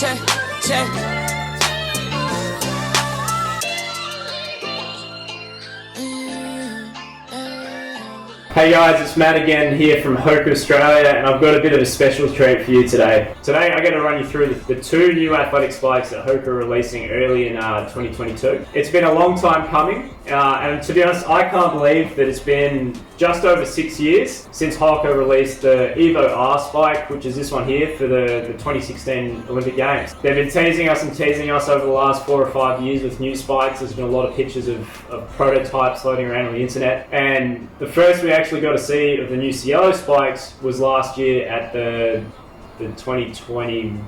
check, check. Hey guys, it's Matt again here from Hoka Australia, and I've got a bit of a special treat for you today. Today I'm going to run you through the two new athletic spikes that Hoka are releasing early in 2022. It's been a long time coming, and to be honest, I can't believe that it's been just over 6 years since Hoka released the Evo R spike, which is this one here for the 2016 Olympic Games. They've been teasing us over the last 4 or 5 years with new spikes. There's been a lot of pictures of prototypes floating around on the internet, and the first we actually got to see of the new Cielo spikes was last year at the 2020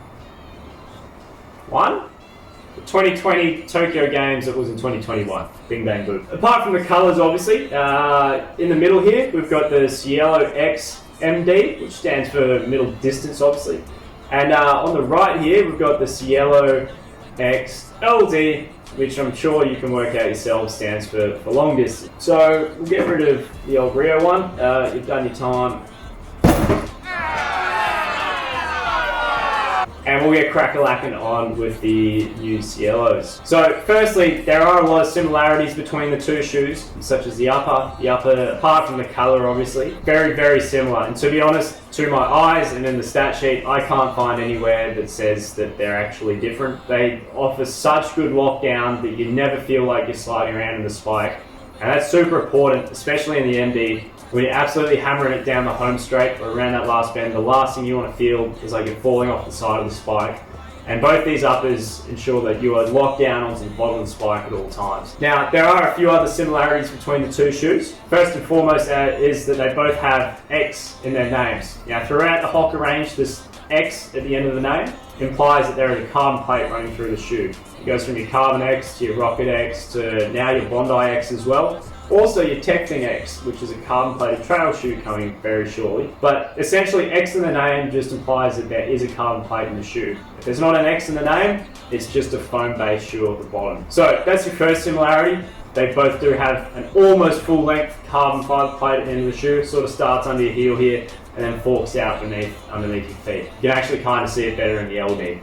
Tokyo Games. It was in 2021. Bing bang boom. Apart from the colours, obviously, in the middle here we've got the Cielo X MD, which stands for middle distance, obviously, and on the right here we've got the Cielo X LD, which I'm sure you can work out yourself stands for long distance. So we'll get rid of the old Rio one. You've done your time. And we'll get crack-a-lacking on with the new Cielos. So firstly, there are a lot of similarities between the two shoes, such as the upper, apart from the colour obviously, very, very similar. And to be honest, to my eyes and in the stat sheet, I can't find anywhere that says that they're actually different. They offer such good lockdown that you never feel like you're sliding around in the spike. And that's super important, especially in the MD. When you're absolutely hammering it down the home straight or around that last bend, the last thing you want to feel is like you're falling off the side of the spike. And both these uppers ensure that you are locked down onto the bottom of the spike at all times. Now, there are a few other similarities between the two shoes. First and foremost is that they both have X in their names. Now, throughout the Hoka range, this X at the end of the name implies that there is a carbon plate running through the shoe. It goes from your Carbon X to your Rocket X to now your Bondi X as well. Also your Tecting X, which is a carbon plated trail shoe coming very shortly. But essentially X in the name just implies that there is a carbon plate in the shoe. If there's not an X in the name, it's just a foam based shoe at the bottom. So that's your first similarity. They both do have an almost full length carbon fiber plate at the end of the shoe. It sort of starts under your heel here and then forks out underneath your feet. You can actually kind of see it better in the LD.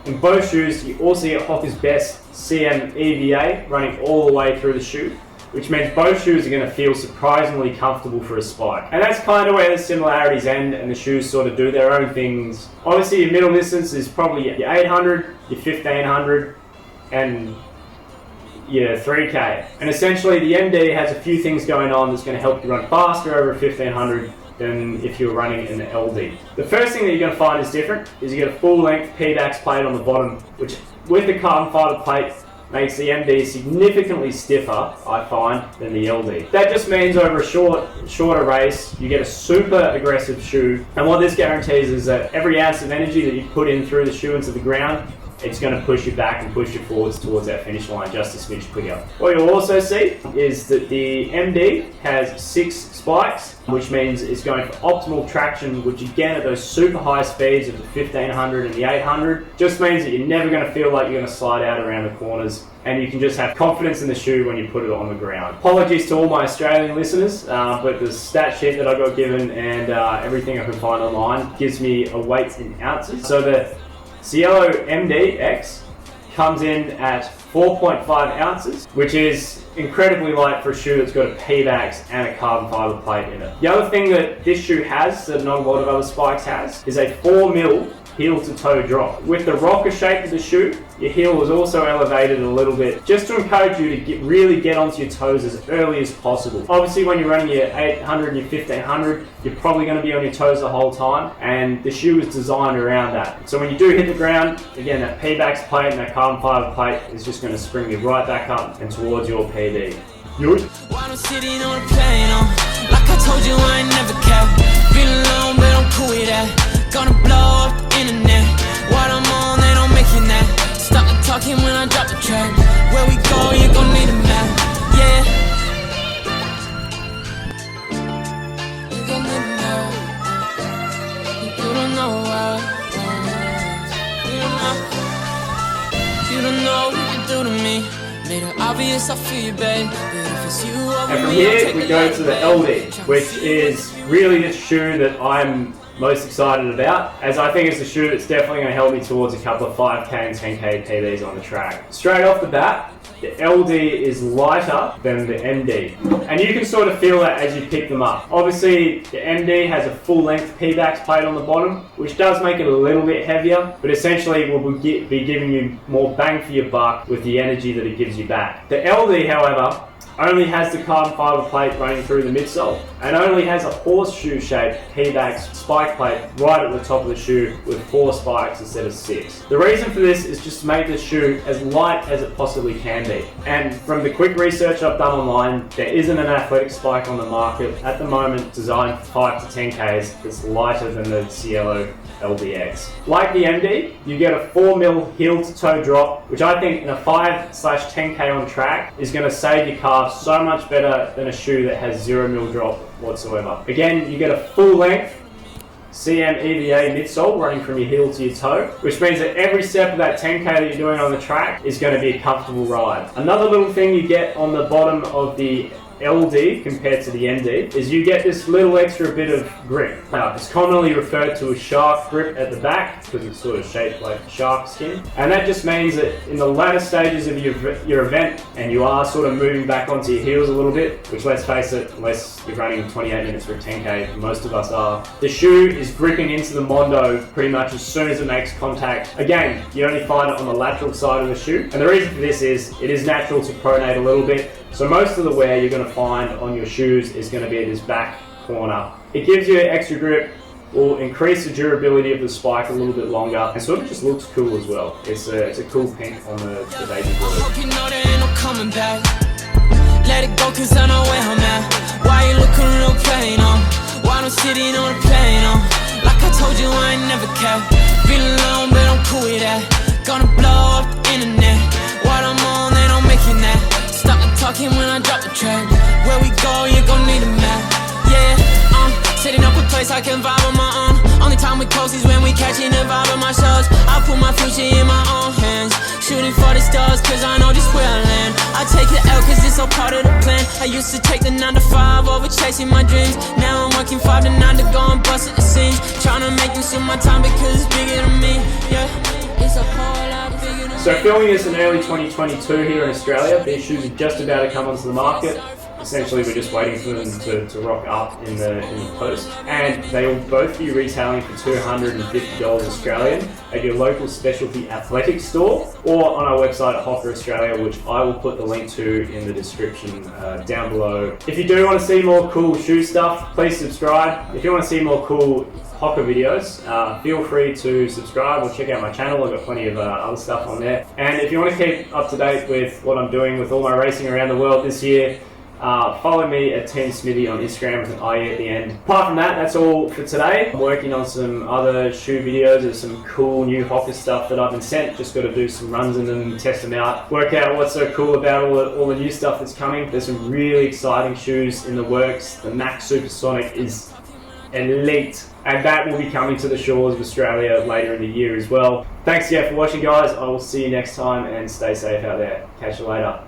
In both shoes, you also get Hoka's best CM EVA running all the way through the shoe, which means both shoes are going to feel surprisingly comfortable for a spike. And that's kind of where the similarities end and the shoes sort of do their own things. Obviously your middle distance is probably your 800, your 1500, and your 3K. And essentially the MD has a few things going on that's going to help you run faster over a 1500 than if you're running in the LD. The first thing that you're going to find is different is you get a full length PDAX plate on the bottom, which with the carbon fiber plate makes the MD significantly stiffer, I find, than the LD. That just means over a shorter race, you get a super aggressive shoe. And what this guarantees is that every ounce of energy that you put in through the shoe into the ground, it's going to push you back and push you forwards towards that finish line just a smidge quicker. What you'll also see is that the MD has 6 spikes, which means it's going for optimal traction, which again at those super high speeds of the 1500 and the 800, just means that you're never going to feel like you're going to slide out around the corners, and you can just have confidence in the shoe when you put it on the ground. Apologies to all my Australian listeners, but the stat sheet that I got given and everything I can find online gives me a weight in ounces. So the Cielo MD X comes in at 4.5 ounces, which is incredibly light for a shoe that's got a PDAX and a carbon fiber plate in it. The other thing that this shoe has that not a lot of other spikes has is a 4mm heel to toe drop. With the rocker shape of the shoe, your heel is also elevated a little bit just to encourage you to really get onto your toes as early as possible. Obviously when you're running your 800 and your 1500, you're probably going to be on your toes the whole time, and the shoe is designed around that. So when you do hit the ground, again that PDAX plate and that carbon fiber plate is just going to spring you right back up and towards your PD. While I'm sitting on a plane, like I told you I ain't never kept. Been alone but I'm cool with that. Gonna blow up the internet. While I'm on, they don't make it now. Stop the talking when I drop the track. Where we go, you gon' need a map. Yeah. You gon' need a map. You don't know what. You don't know what you do to me. Made it obvious I feel you, babe. And from here we go to the LD, which is really the shoe that I'm most excited about, as I think it's a shoe that's definitely going to help me towards a couple of 5k and 10k PBs on the track. Straight off the bat, the LD is lighter than the MD, and you can sort of feel that as you pick them up. Obviously, the MD has a full-length P-backs plate on the bottom, which does make it a little bit heavier, but essentially will be giving you more bang for your buck with the energy that it gives you back. The LD, however, only has the carbon fiber plate running through the midsole and only has a horseshoe shaped P-backs spike plate right at the top of the shoe with 4 spikes instead of 6. The reason for this is just to make the shoe as light as it possibly can be. And from the quick research I've done online, there isn't an athletic spike on the market at the moment designed for 5 to 10Ks that's lighter than the Cielo LDX. Like the MD, you get a 4mm heel to toe drop, which I think in a 5/10K on track is going to save your calf so much better than a shoe that has 0mm drop whatsoever. Again, you get a full length CM EVA midsole running from your heel to your toe, which means that every step of that 10K that you're doing on the track is going to be a comfortable ride. Another little thing you get on the bottom of the LD compared to the MD is you get this little extra bit of grip. Now, it's commonly referred to as shark grip at the back because it's sort of shaped like shark skin, and that just means that in the latter stages of your event and you are sort of moving back onto your heels a little bit, which let's face it, unless you're running 28 minutes for a 10K, most of us are, the shoe is gripping into the mondo pretty much as soon as it makes contact. Again, you only find it on the lateral side of the shoe, and the reason for this is it is natural to pronate a little bit. So most of the wear you're going to find on your shoes is going to be at this back corner. It gives you extra grip, will increase the durability of the spike a little bit longer, and sort of just looks cool as well. It's a cool pink on the baby blue. I hope you know there ain't no coming back. Let it go cause I know where I'm at. Why you looking real plain on? Why I'm sitting on a plane on? Like I told you I ain't never cared. Been alone but I'm cool with that. Gonna blow up the internet. What I'm on they don't making that. Stop the talking when I drop the track. Where we go, you gon' need a map. Yeah, setting up a place I can vibe on my own. Only time we close is when we catching the vibe of my shows. I put my future in my own hands. Shooting for the stars cause I know this where I land. I take the L cause it's all part of the plan. I used to take the 9 to 5 over chasing my dreams. Now I'm working 5 to 9 to go and bust at the seams. Tryna make use of my time because it's bigger than me. Yeah, it's a whole lot bigger than me. So filming this in early 2022 here in Australia, these shoes are just about to come onto the market. Essentially, we're just waiting for them to rock up in the post, and they will both be retailing for $250 Australian at your local specialty athletic store or on our website at Hoka Australia, which I will put the link to in the description down below. If you do want to see more cool shoe stuff, please subscribe. If you want to see more cool Hoka videos, feel free to subscribe or check out my channel. I've got plenty of other stuff on there. And if you want to keep up to date with what I'm doing with all my racing around the world this year, follow me at Team Smithy on Instagram with an IE at the end. Apart from that, that's all for today. I'm working on some other shoe videos. There's some cool new Hoka stuff that I've been sent. Just got to do some runs in them, test them out, work out what's so cool about all the new stuff that's coming. There's some really exciting shoes in the works. The Max Supersonic is elite, and that will be coming to the shores of Australia later in the year as well. Thanks again for watching, guys. I will see you next time, and stay safe out there. Catch you later.